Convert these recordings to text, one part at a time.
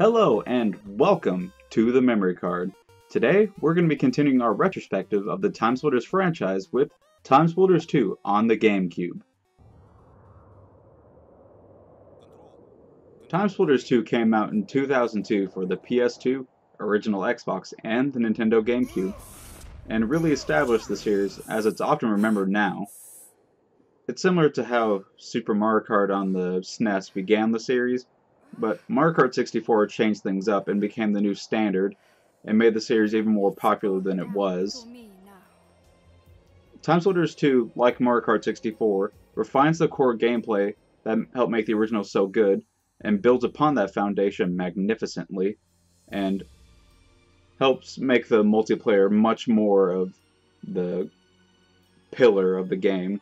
Hello and welcome to the Memory Card. Today we're going to be continuing our retrospective of the TimeSplitters franchise with TimeSplitters 2 on the GameCube. TimeSplitters 2 came out in 2002 for the PS2, original Xbox, and the Nintendo GameCube, and really established the series as it's often remembered now. It's similar to how Super Mario Kart on the SNES began the series, but Mario Kart 64 changed things up and became the new standard, and made the series even more popular than it was. TimeSplitters 2, like Mario Kart 64, refines the core gameplay that helped make the original so good, and builds upon that foundation magnificently, and helps make the multiplayer much more of the pillar of the game.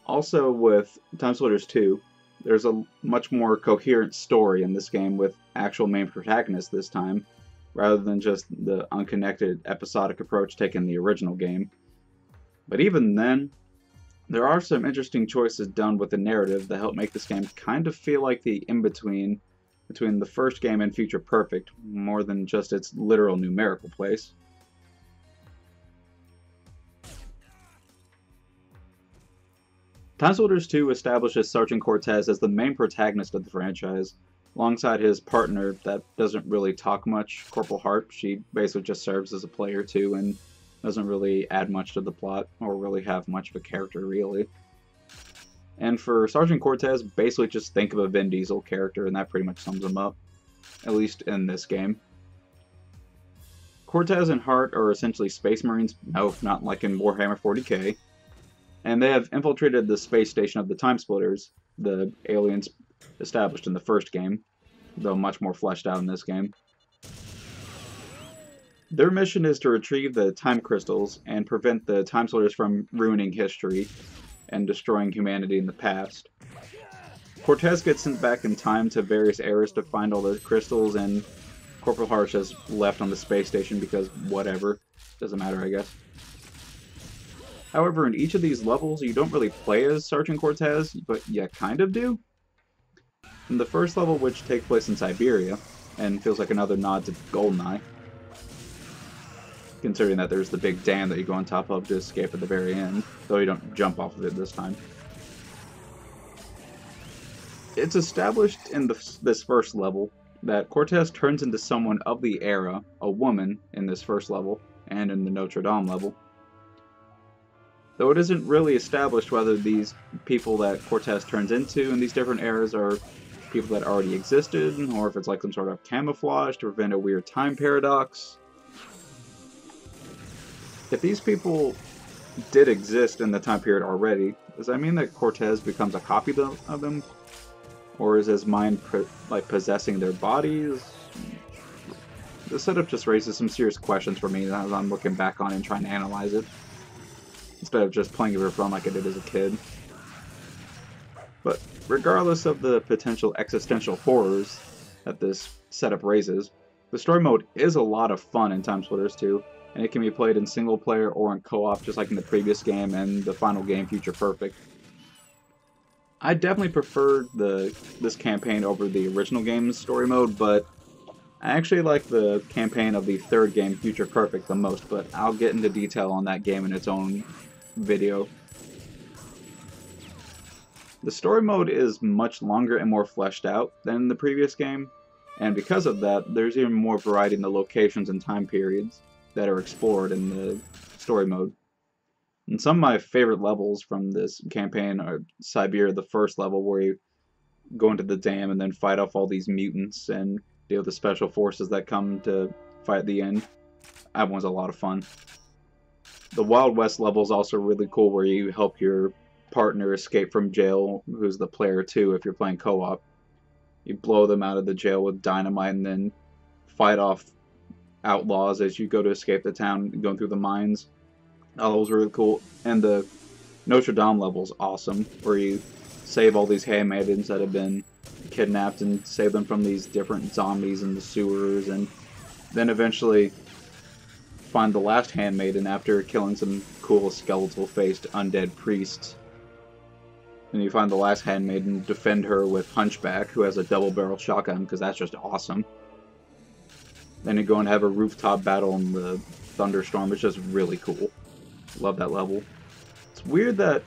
Also with TimeSplitters 2, there's a much more coherent story in this game with actual main protagonists this time, rather than just the unconnected episodic approach taken in the original game. But even then, there are some interesting choices done with the narrative that help make this game kind of feel like the in-between between the first game and Future Perfect, more than just its literal numerical place. TimeSplitters 2 establishes Sergeant Cortez as the main protagonist of the franchise, alongside his partner that doesn't really talk much, Corporal Hart. She basically just serves as a player too and doesn't really add much to the plot or really have much of a character really. And for Sergeant Cortez, basically just think of a Vin Diesel character and that pretty much sums him up, at least in this game. Cortez and Hart are essentially Space Marines, no, not like in Warhammer 40k. And they have infiltrated the space station of the TimeSplitters, the aliens established in the first game, though much more fleshed out in this game. Their mission is to retrieve the time crystals and prevent the TimeSplitters from ruining history and destroying humanity in the past. Cortez gets sent back in time to various eras to find all the crystals, and Corporal Harsh is left on the space station because whatever. Doesn't matter, I guess. However, in each of these levels, you don't really play as Sergeant Cortez, but you kind of do. In the first level, which takes place in Siberia, and feels like another nod to GoldenEye, considering that there's the big dam that you go on top of to escape at the very end, though you don't jump off of it this time. It's established in this first level that Cortez turns into someone of the era, a woman, in this first level, and in the Notre Dame level. Though it isn't really established whether these people that Cortez turns into in these different eras are people that already existed, or if it's like some sort of camouflage to prevent a weird time paradox. If these people did exist in the time period already, does that mean that Cortez becomes a copy of them? Or is his mind possessing their bodies? The setup just raises some serious questions for me as I'm looking back on it and trying to analyze it, instead of just playing it for fun like I did as a kid. But regardless of the potential existential horrors that this setup raises, the story mode is a lot of fun in TimeSplitters 2, and it can be played in single player or in co-op just like in the previous game and the final game, Future Perfect. I definitely preferred this campaign over the original game's story mode, but I actually like the campaign of the third game, Future Perfect, the most, but I'll get into detail on that game in its own video. The story mode is much longer and more fleshed out than the previous game, and because of that, there's even more variety in the locations and time periods that are explored in the story mode. And some of my favorite levels from this campaign are Siberia, the first level, where you go into the dam and then fight off all these mutants and deal with the special forces that come to fight at the end. That one's a lot of fun. The Wild West level is also really cool, where you help your partner escape from jail, who's the player too if you're playing co-op. You blow them out of the jail with dynamite and then fight off outlaws as you go to escape the town going through the mines. That was really cool. And the Notre Dame level is awesome, where you save all these handmaidens that have been kidnapped and save them from these different zombies in the sewers, and then eventually find the last handmaiden after killing some cool skeletal-faced undead priests. And you find the last handmaiden, defend her with Hunchback, who has a double-barrel shotgun, because that's just awesome. Then you go and have a rooftop battle in the thunderstorm. It's just really cool. Love that level. It's weird that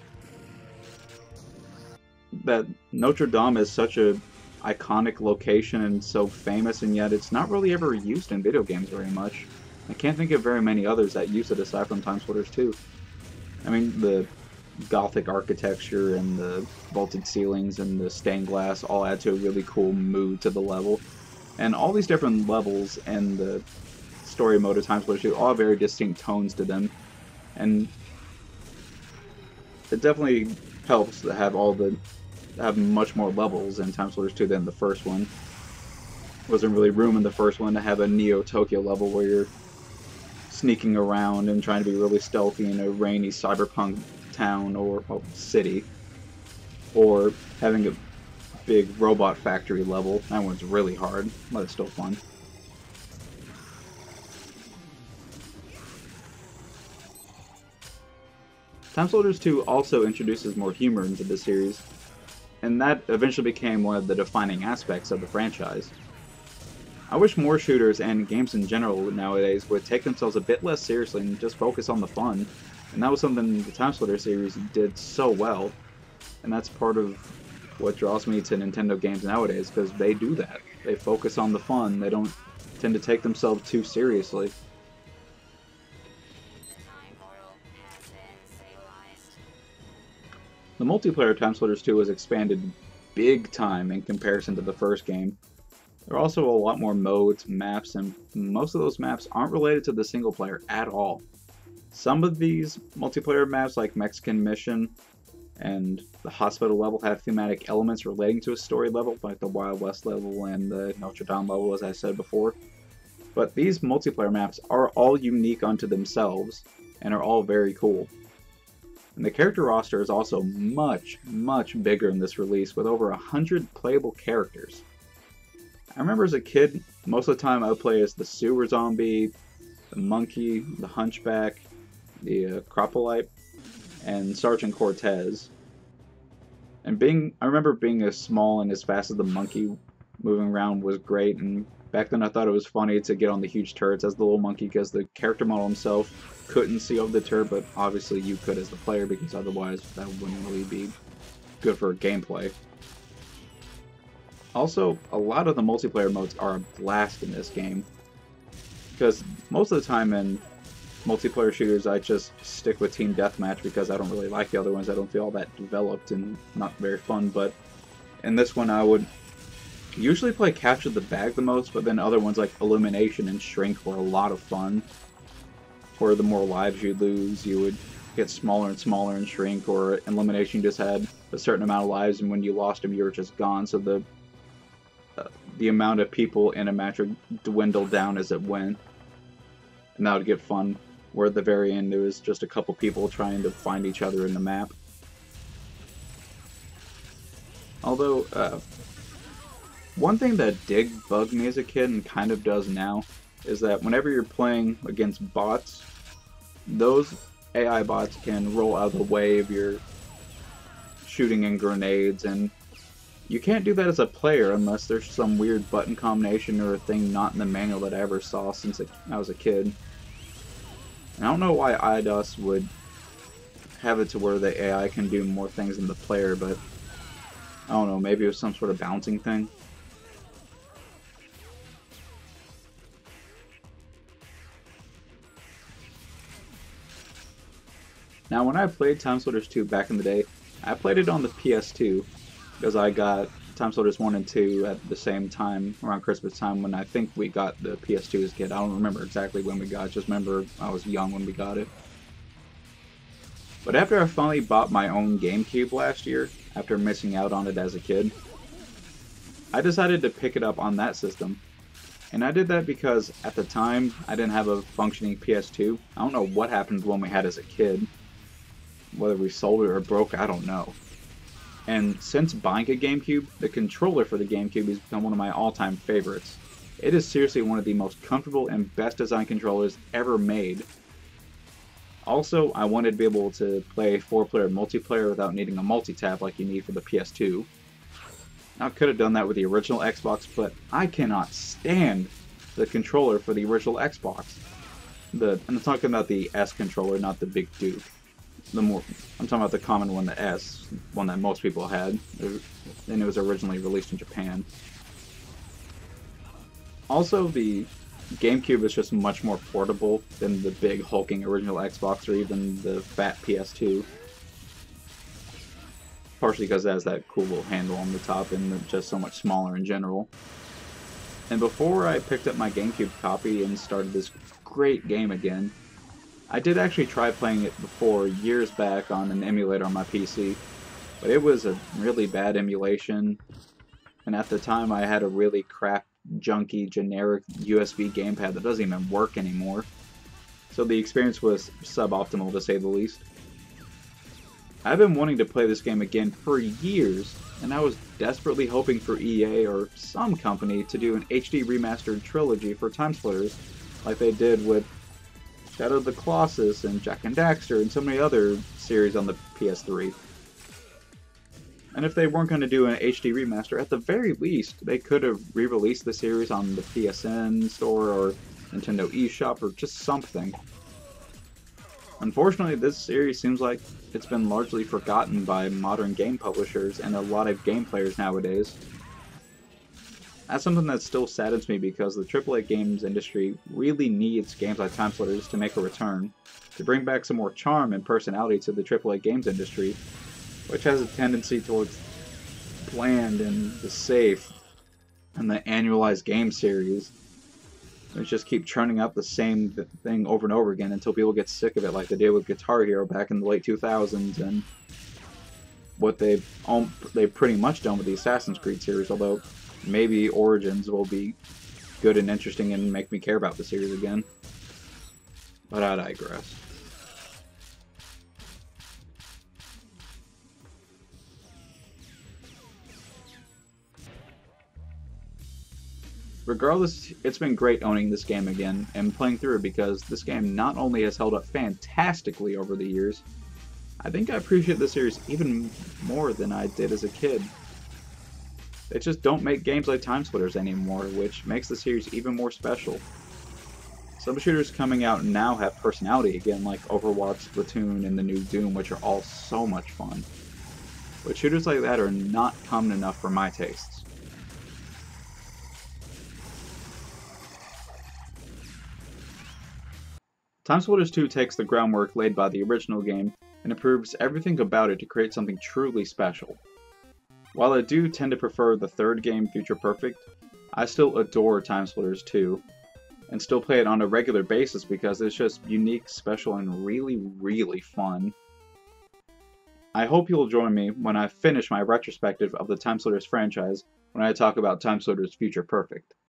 Notre Dame is such a iconic location and so famous, and yet it's not really ever used in video games very much. I can't think of very many others that use it aside from TimeSplitters 2. I mean, the Gothic architecture and the vaulted ceilings and the stained glass all add to a really cool mood to the level. And all these different levels and the story mode of TimeSplitters 2 all have very distinct tones to them. And it definitely helps to have much more levels in TimeSplitters 2 than the first one. Wasn't really room in the first one to have a Neo Tokyo level where you're sneaking around and trying to be really stealthy in a rainy cyberpunk town or city, or having a big robot factory level. That one's really hard, but it's still fun. TimeSplitters 2 also introduces more humor into the series, and that eventually became one of the defining aspects of the franchise. I wish more shooters and games in general nowadays would take themselves a bit less seriously and just focus on the fun, and that was something the TimeSplitters series did so well, and that's part of what draws me to Nintendo games nowadays, because they do that. They focus on the fun, they don't tend to take themselves too seriously. The multiplayer TimeSplitters 2 was expanded big time in comparison to the first game. There are also a lot more modes, maps, and most of those maps aren't related to the single player at all. Some of these multiplayer maps, like Mexican Mission and the hospital level, have thematic elements relating to a story level, like the Wild West level and the Notre Dame level, as I said before. But these multiplayer maps are all unique unto themselves, and are all very cool. And the character roster is also much, much bigger in this release, with over 100 playable characters. I remember as a kid, most of the time I would play as the sewer zombie, the monkey, the hunchback, the Acropolite, and Sergeant Cortez. And I remember being as small and as fast as the monkey moving around was great, and back then I thought it was funny to get on the huge turrets as the little monkey, because the character model himself couldn't see over the turret, but obviously you could as the player, because otherwise that wouldn't really be good for gameplay. Also, a lot of the multiplayer modes are a blast in this game, because most of the time in multiplayer shooters I just stick with Team Deathmatch because I don't really like the other ones. I don't feel all that developed and not very fun, but in this one I would usually play Capture the Bag the most, but then other ones like Elimination and Shrink were a lot of fun, where the more lives you lose, you would get smaller and smaller in Shrink, or Elimination just had a certain amount of lives, and when you lost them you were just gone, so the amount of people in a match would dwindle down as it went, and that would get fun, where at the very end there was just a couple people trying to find each other in the map. Although, one thing that did bug me as a kid, and kind of does now, is that whenever you're playing against bots, those AI bots can roll out of the way if you're shooting in grenades, and you can't do that as a player unless there's some weird button combination or a thing not in the manual that I ever saw since I was a kid. And I don't know why Eidos would have it to where the AI can do more things than the player, but I don't know, maybe it was some sort of balancing thing. Now, when I played TimeSplitters 2 back in the day, I played it on the PS2, because I got TimeSplitters 1 and 2 at the same time, around Christmas time, when I think we got the PS2 as a kid. I don't remember exactly when we got it, just remember I was young when we got it. But after I finally bought my own GameCube last year, after missing out on it as a kid, I decided to pick it up on that system. And I did that because, at the time, I didn't have a functioning PS2. I don't know what happened when we had as a kid. Whether we sold it or broke, I don't know. And since buying a GameCube, the controller for the GameCube has become one of my all-time favorites. It is seriously one of the most comfortable and best designed controllers ever made. Also, I wanted to be able to play 4-player multiplayer without needing a multi-tap like you need for the PS2. Now, I could have done that with the original Xbox, but I cannot stand the controller for the original Xbox. I'm talking about the S controller, not the Big Duke. I'm talking about the common one, the S, one that most people had, and it was originally released in Japan. Also, the GameCube is just much more portable than the big hulking original Xbox or even the fat PS2. Partially because it has that cool little handle on the top and just so much smaller in general. And before I picked up my GameCube copy and started this great game again, I did actually try playing it before years back on an emulator on my PC, but it was a really bad emulation, and at the time I had a really crap, junky, generic USB gamepad that doesn't even work anymore, so the experience was suboptimal to say the least. I've been wanting to play this game again for years, and I was desperately hoping for EA or some company to do an HD remastered trilogy for TimeSplitters, like they did with Shadow of the Colossus and Jak and Daxter and so many other series on the PS3. And if they weren't going to do an HD remaster, at the very least, they could have re-released the series on the PSN store or Nintendo eShop or just something. Unfortunately, this series seems like it's been largely forgotten by modern game publishers and a lot of game players nowadays. That's something that still saddens me because the AAA games industry really needs games like TimeSplitters to make a return, to bring back some more charm and personality to the AAA games industry, which has a tendency towards bland and the safe and the annualized game series. They just keep churning out the same thing over and over again until people get sick of it, like they did with Guitar Hero back in the late 2000s, and what they've pretty much done with the Assassin's Creed series, although maybe Origins will be good and interesting and make me care about the series again. But I digress. Regardless, it's been great owning this game again and playing through it because this game not only has held up fantastically over the years, I think I appreciate the series even more than I did as a kid. They just don't make games like TimeSplitters anymore, which makes the series even more special. Some shooters coming out now have personality again, like Overwatch, Splatoon, and the new Doom, which are all so much fun. But shooters like that are not common enough for my tastes. TimeSplitters 2 takes the groundwork laid by the original game and improves everything about it to create something truly special. While I do tend to prefer the third game, Future Perfect, I still adore TimeSplitters 2, and still play it on a regular basis because it's just unique, special, and really, really fun. I hope you'll join me when I finish my retrospective of the TimeSplitters franchise when I talk about TimeSplitters Future Perfect.